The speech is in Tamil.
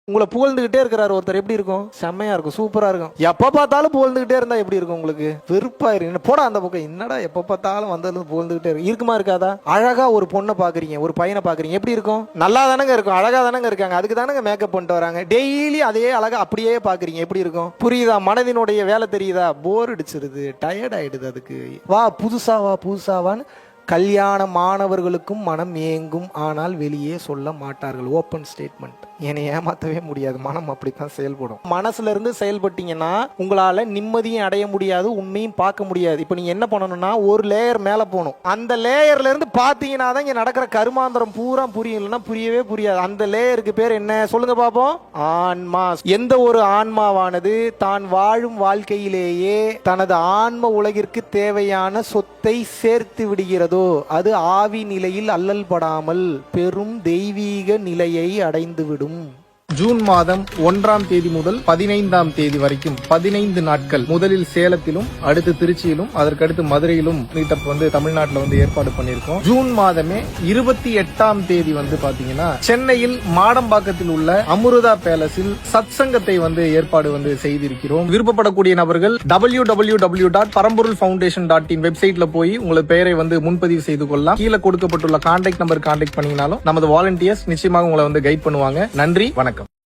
உங்களை புகழ்ந்துகிட்டே இருக்கிறாரு ஒருத்தர், எப்படி இருக்கும்? செம்மையா இருக்கும், சூப்பரா இருக்கும். எப்ப பார்த்தாலும் புகழ்ந்துகிட்டே இருந்தா எப்படி இருக்கும் உங்களுக்கு? வெறுப்பாயிரு. போடா அந்த பக்கம், என்னடா எப்ப பார்த்தாலும் வந்தது புகழ்ந்துகிட்டே இருக்குமா இருக்காதா? அழகா ஒரு பொண்ணை பாக்குறீங்க, ஒரு பையனை பாக்குறீங்க, எப்படி இருக்கும்? நல்லா தானங்க இருக்கும், அழகா தானங்க இருக்காங்க, அதுக்கு தானங்க மேக்கப் பண்ணிட்டு வராங்க. டெய்லி அதே அழகா அப்படியே பாக்குறீங்க, எப்படி இருக்கும்? புரியுதா? மனதினுடைய வேலை தெரியுதா? போர் அடிச்சிருது, டயர்ட் ஆயிடுது. அதுக்கு வா புதுசாவான்னு கல்யாண மாணவர்களுக்கும் மனம் ஏங்கும், ஆனால் வெளியே சொல்ல மாட்டார்கள். Open statement. என்னை ஏமாத்தவே முடியாது, மனம் அப்படித்தான் செயல்படும். மனசுல இருந்து செயல்பட்டீங்கன்னா உங்களால நிம்மதியும் அடைய முடியாது, உண்மையும் பார்க்க முடியாது. இப்போ நீங்க என்ன பண்ணணும்னா ஒரு லேயர் மேல போகணும். அந்த லேயர்ல இருந்து பாத்தீங்கன்னா தான் இங்க நடக்கிற கருமாந்திரம் பூரா புரியும், இல்லைன்னா புரியவே புரியாது. அந்த லேயருக்கு பேர் என்ன சொல்லுங்க பாப்போம்? ஆன்மா. எந்த ஒரு ஆன்மாவானது தான் வாழும் வாழ்க்கையிலேயே தனது ஆன்ம உலகிற்கு தேவையான சொத்தை சேர்த்து விடுகிறதோ அது ஆவி நிலையில் அல்லல் படாமல் பெரும் தெய்வீக நிலையை அடைந்துவிடும். ஜூன் மாதம் 1ஆம் தேதி முதல் 15ஆம் தேதி வரைக்கும் 15 நாட்கள் முதலில் சேலத்திலும் அடுத்து திருச்சியிலும் அதற்கடுத்து மதுரையிலும் மீட்டப் தமிழ்நாட்டில் ஏற்பாடு பண்ணியிருக்கோம். ஜூன் மாதமே 28ஆம் தேதி பாத்தீங்கன்னா சென்னையில் மாடம்பாக்கத்தில் உள்ள அமுருதா பேலஸில் சத்சங்கத்தை ஏற்பாடு செய்திருக்கிறோம். விருப்பப்படக்கூடிய நபர்கள் www.பரம்பொருள்ஃபவுண்டேஷன்.in வெப்சைட்ல போய் உங்களது பெயரை முன்பதிவு செய்து கொள்ளலாம். கீழே கொடுக்கப்பட்டுள்ள கான்டாக்ட் நம்பர் கான்டாக்ட் பண்ணீங்கனாலும் நமது வாலண்டியர்ஸ் நிச்சயமாக உங்களை கைட் பண்ணுவாங்க. நன்றி, வணக்கம்.